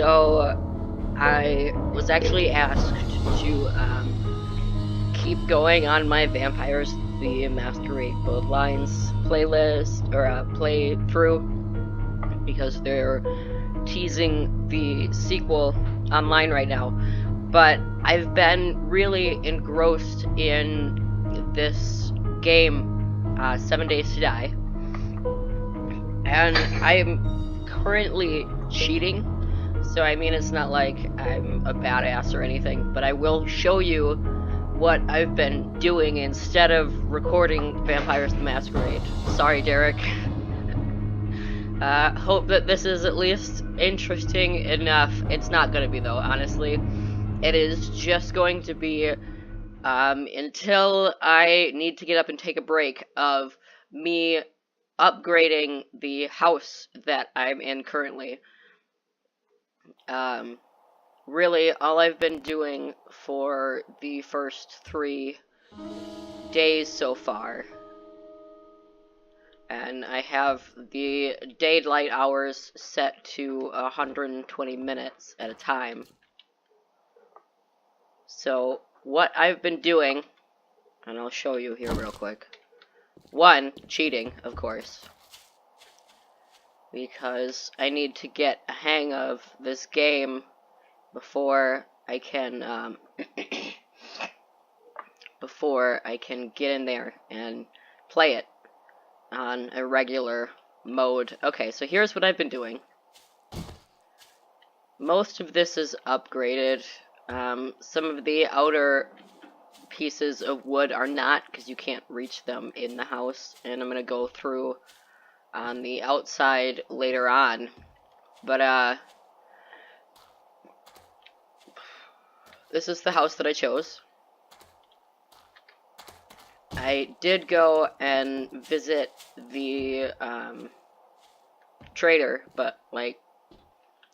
So, I was actually asked to keep going on my Vampires the Masquerade Bloodlines playlist, or playthrough, because they're teasing the sequel online right now. But I've been really engrossed in this game, 7 Days to Die, and I'm currently cheating. So I mean, it's not like I'm a badass or anything, but I will show you what I've been doing instead of recording Vampires the Masquerade. Sorry, Derek. Hope that this is at least interesting enough. It's not gonna be though, honestly. It is just going to be until I need to get up and take a break of me upgrading the house that I'm in currently. Really, all I've been doing for the first 3 days so far, and I have the daylight hours set to 120 minutes at a time. So, what I've been doing, and I'll show you here real quick. 1, cheating, of course, because I need to get a hang of this game before I can before I can get in there and play it on a regular mode. Okay, so here's what I've been doing. Most of this is upgraded. Some of the outer pieces of wood are not, because you can't reach them in the house, and I'm gonna go through on the outside later on. But this is the house that I chose. I did go and visit the trader, but like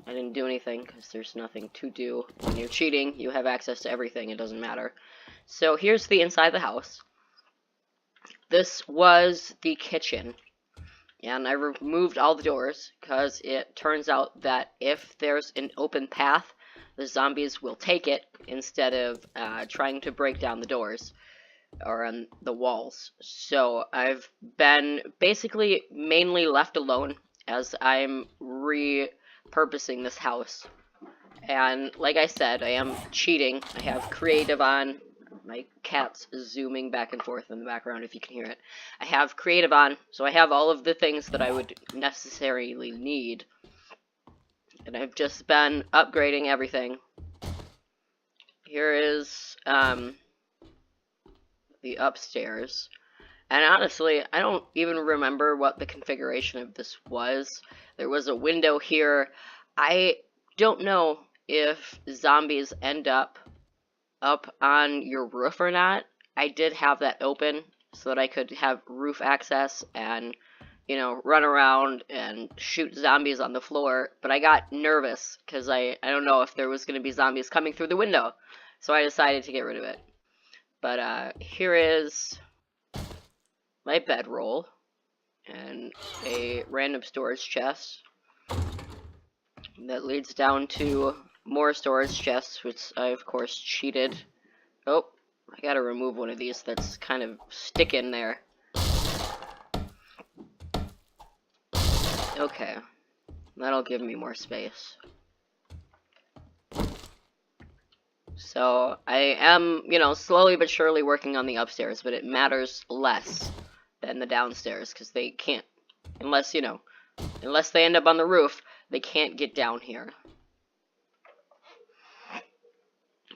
I didn't do anything because there's nothing to do. When you're cheating, you have access to everything, it doesn't matter. So here's the inside of the house. This was the kitchen, and I removed all the doors because it turns out that if there's an open path, the zombies will take it instead of trying to break down the doors or on the walls. So I've been basically mainly left alone as I'm repurposing this house. And like I said, I am cheating. I have creative on. My cat's zooming back and forth in the background if you can hear it. I have creative on, so I have all of the things that I would necessarily need. And I've just been upgrading everything. Here is the upstairs. And honestly, I don't even remember what the configuration of this was. There was a window here. I don't know if zombies end up on your roof or not. I did have that open so that I could have roof access and, you know, run around and shoot zombies on the floor. But I got nervous because I don't know if there was going to be zombies coming through the window. So I decided to get rid of it. But here is my bedroll and a random storage chest that leads down to more storage chests, which I of course cheated. Oh, I gotta remove one of these that's kind of sticking there. Okay, that'll give me more space. So I am, you know, slowly but surely working on the upstairs, but it matters less than the downstairs, because they can't, unless, you know, unless they end up on the roof, they can't get down here.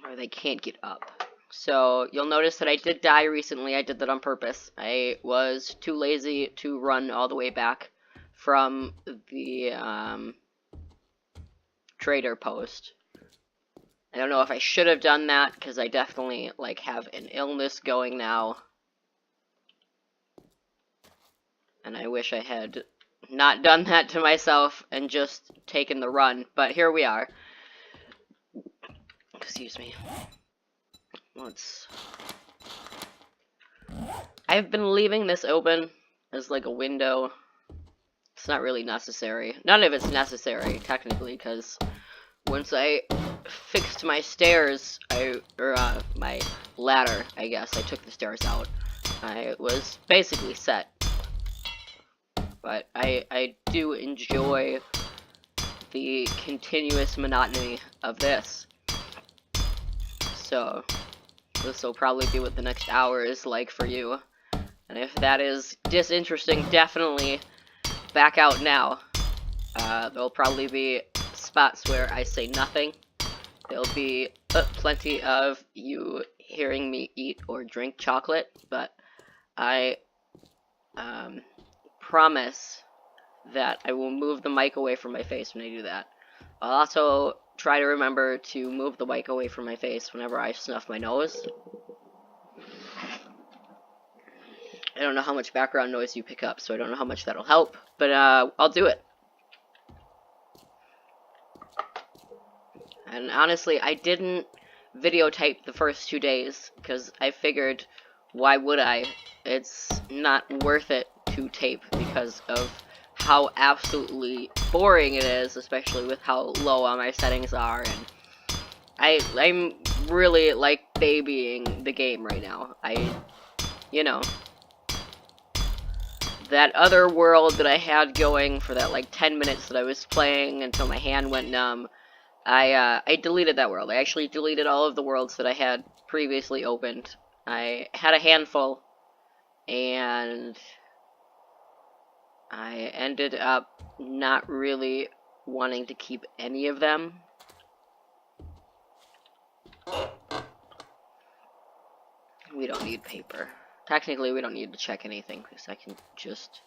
Or they can't get up. So you'll notice that I did die recently. I did that on purpose. I was too lazy to run all the way back from the trader post. I don't know if I should have done that, because I definitely, like, have an illness going now. And I wish I had not done that to myself and just taken the run. But here we are. Excuse me. I've been leaving this open as, like, a window. It's not really necessary. None of it's necessary, technically, because once I fixed my stairs, my ladder, I guess, I took the stairs out, I was basically set. But I do enjoy the continuous monotony of this. So, this will probably be what the next hour is like for you. And if that is disinteresting, definitely back out now. There'll probably be spots where I say nothing. There'll be plenty of you hearing me eat or drink chocolate, but I promise that I will move the mic away from my face when I do that. I'll also try to remember to move the mic away from my face whenever I snuff my nose. I don't know how much background noise you pick up, so I don't know how much that'll help, but I'll do it. And honestly, I didn't videotape the first 2 days, because I figured, why would I? It's not worth it to tape because of how absolutely boring it is, especially with how low all my settings are, and I'm really, like, babying the game right now. You know, that other world that I had going for that, like, 10 minutes that I was playing until my hand went numb, I deleted that world. I actually deleted all of the worlds that I had previously opened. I had a handful, and I ended up not really wanting to keep any of them. We don't need paper. Technically, we don't need to check anything, because I can just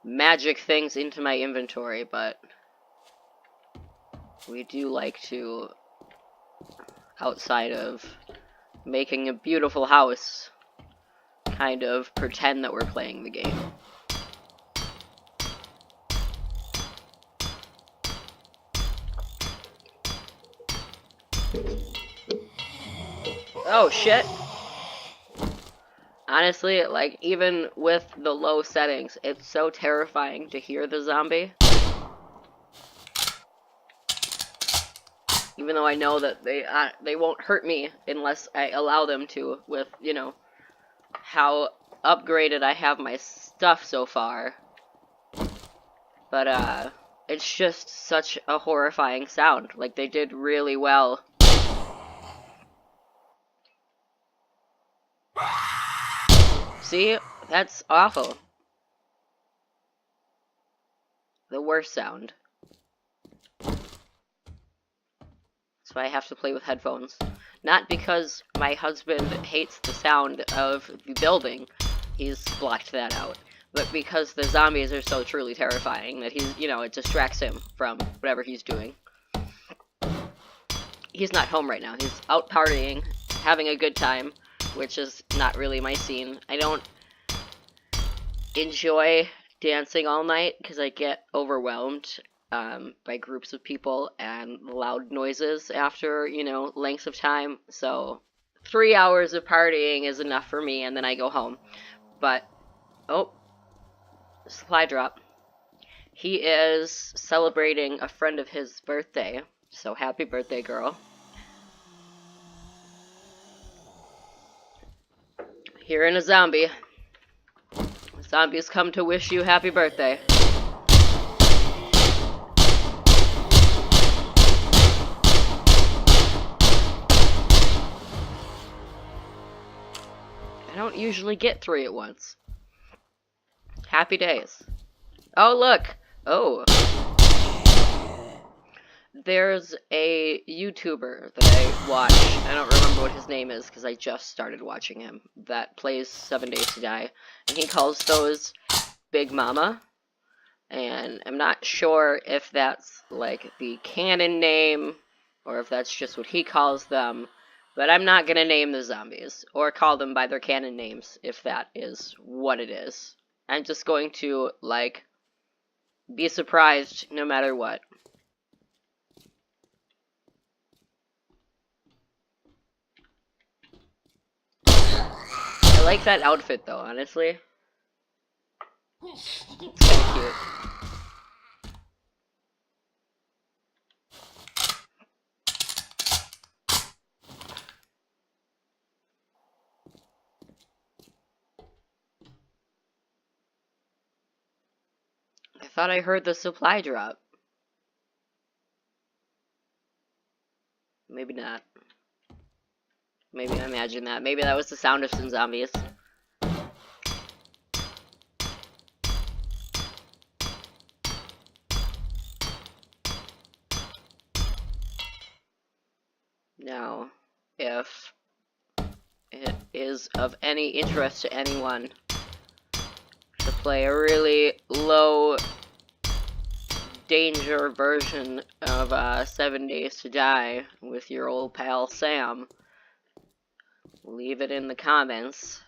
magic things into my inventory, but we do like to, outside of making a beautiful house, kind of pretend that we're playing the game. Oh shit! Honestly, like, even with the low settings, it's so terrifying to hear the zombie. Even though I know that they won't hurt me unless I allow them to, with, you know, how upgraded I have my stuff so far. But, it's just such a horrifying sound. Like, they did really well. See? That's awful. The worst sound. So I have to play with headphones. Not because my husband hates the sound of the building, he's blocked that out, but because the zombies are so truly terrifying that he's, you know, it distracts him from whatever he's doing. He's not home right now, he's out partying, having a good time, which is not really my scene. I don't enjoy dancing all night because I get overwhelmed by groups of people and loud noises after, you know, lengths of time. So 3 hours of partying is enough for me, and then I go home. But, oh, supply drop. He is celebrating a friend of his birthday, so happy birthday, girl. Hearing a zombie. Zombies come to wish you happy birthday. I don't usually get 3 at once. Happy days. Oh, look! Oh. There's a YouTuber that I watch. I don't remember what his name is because I just started watching him. That plays 7 Days to Die. And he calls those Big Mama. And I'm not sure if that's like the canon name or if that's just what he calls them. But I'm not going to name the zombies or call them by their canon names if that is what it is. I'm just going to, like, be surprised no matter what. I like that outfit though, honestly. It's kind of cute. thought I heard the supply drop. Maybe not. Maybe I imagined that. Maybe that was the sound of some zombies. Now, if it is of any interest to anyone to play a really low danger version of 7 Days to Die with your old pal Sam, leave it in the comments,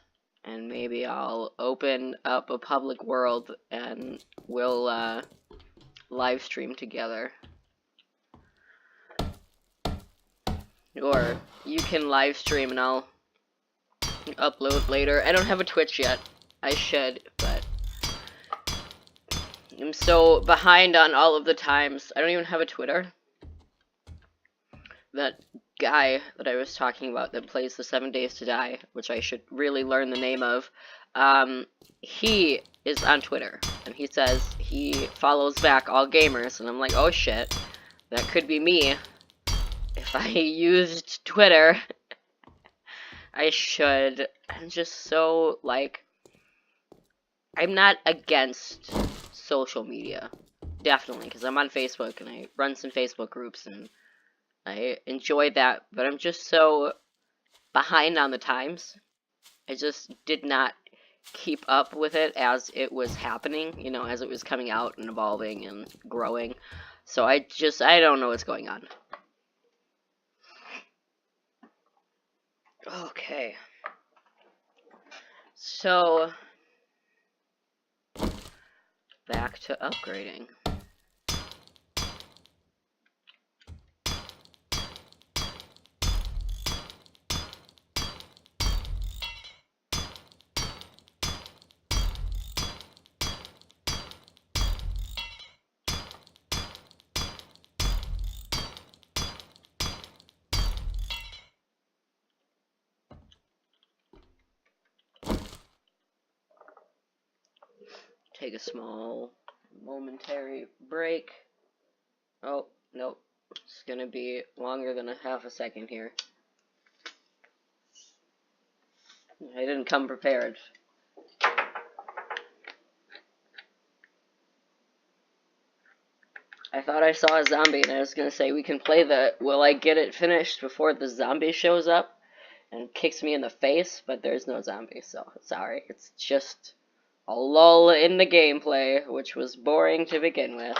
and maybe I'll open up a public world and we'll live stream together. Or you can live stream and I'll upload later. I don't have a Twitch yet. I should, but I'm so behind on all of the times. I don't even have a Twitter. That guy that I was talking about that plays the 7 Days to Die, which I should really learn the name of, he is on Twitter, and he says he follows back all gamers, and I'm like, oh shit, that could be me. If I used Twitter, I should. I'm just so, like, I'm not against social media, definitely, because I'm on Facebook, and I run some Facebook groups, and I enjoy that, but I'm just so behind on the times. I just did not keep up with it as it was happening, you know, as it was coming out and evolving and growing. So I don't know what's going on. Okay. So, back to upgrading. Take a small momentary break. Oh, nope. It's gonna be longer than a half a second here. I didn't come prepared. I thought I saw a zombie and I was gonna say we can play the will I get it finished before the zombie shows up and kicks me in the face, but there's no zombie, so sorry. It's just a lull in the gameplay, which was boring to begin with.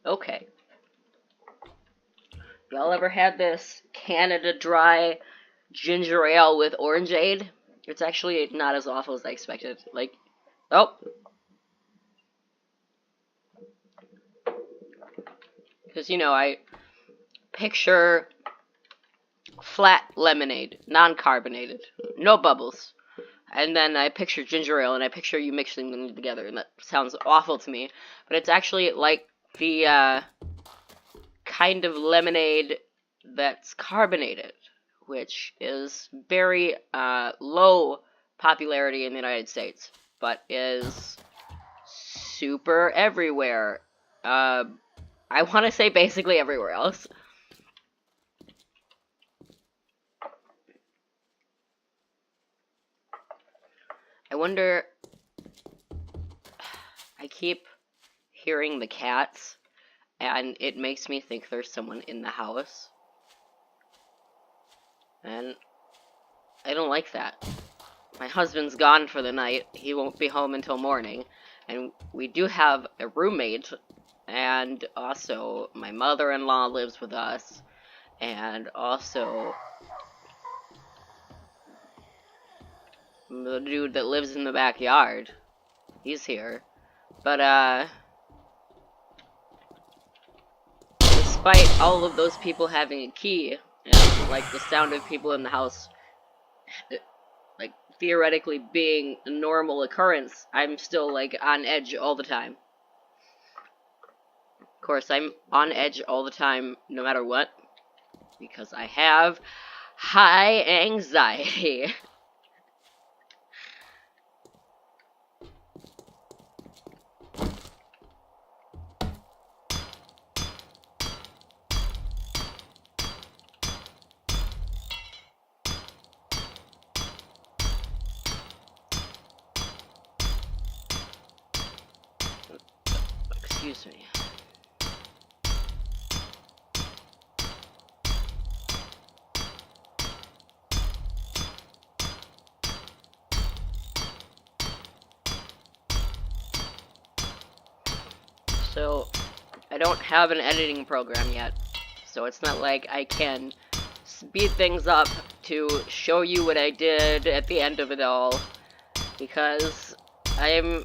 Okay. Y'all ever had this Canada Dry ginger ale with orangeade? It's actually not as awful as I expected. Like, oh. Because, you know, I picture flat lemonade, non-carbonated, no bubbles. And then I picture ginger ale, and I picture you mixing them together, and that sounds awful to me. But it's actually like the kind of lemonade that's carbonated, which is very low popularity in the United States, but is super everywhere. I want to say basically everywhere else. I wonder, I keep hearing the cats, and it makes me think there's someone in the house. And I don't like that. My husband's gone for the night. He won't be home until morning. And we do have a roommate, and also my mother-in-law lives with us, and also the dude that lives in the backyard. He's here. But, despite all of those people having a key and like the sound of people in the house, like theoretically being a normal occurrence, I'm still like on edge all the time. Of course, I'm on edge all the time no matter what, because I have high anxiety. Excuse me. So, I don't have an editing program yet, so it's not like I can speed things up to show you what I did at the end of it all, because I'm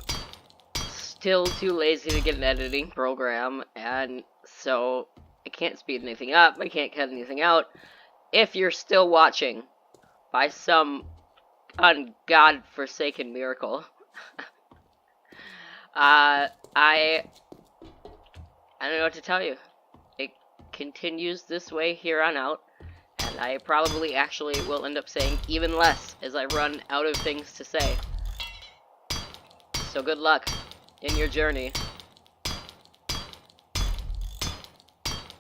still too lazy to get an editing program, and so I can't speed anything up, I can't cut anything out. If you're still watching, by some ungodforsaken miracle, I don't know what to tell you. It continues this way here on out, and I probably actually will end up saying even less as I run out of things to say. So good luck in your journey.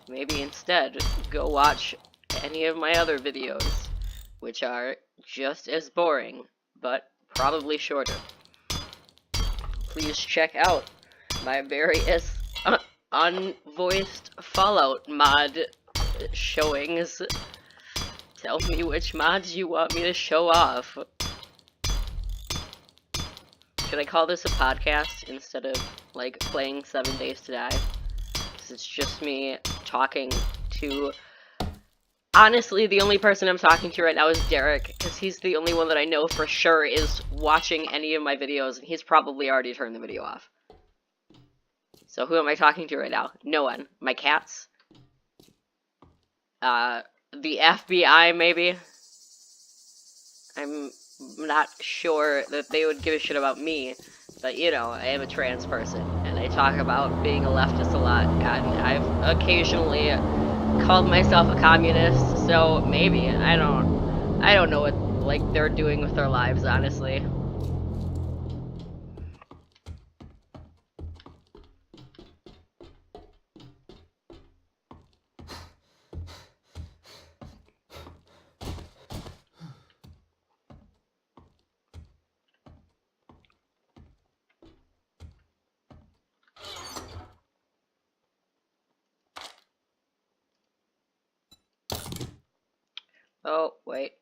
Maybe instead, go watch any of my other videos, which are just as boring, but probably shorter. Please check out my various unvoiced Fallout mod showings. Tell me which mods you want me to show off. Should I call this a podcast instead of, like, playing 7 Days to Die? Because it's just me talking to... Honestly, the only person I'm talking to right now is Derek, because he's the only one that I know for sure is watching any of my videos, and he's probably already turned the video off. So who am I talking to right now? No one. My cats? The FBI, maybe? I'm not sure that they would give a shit about me, but you know, I am a trans person, and I talk about being a leftist a lot, and I've occasionally called myself a communist, so maybe, I don't know what, like, they're doing with their lives, honestly. Oh, wait.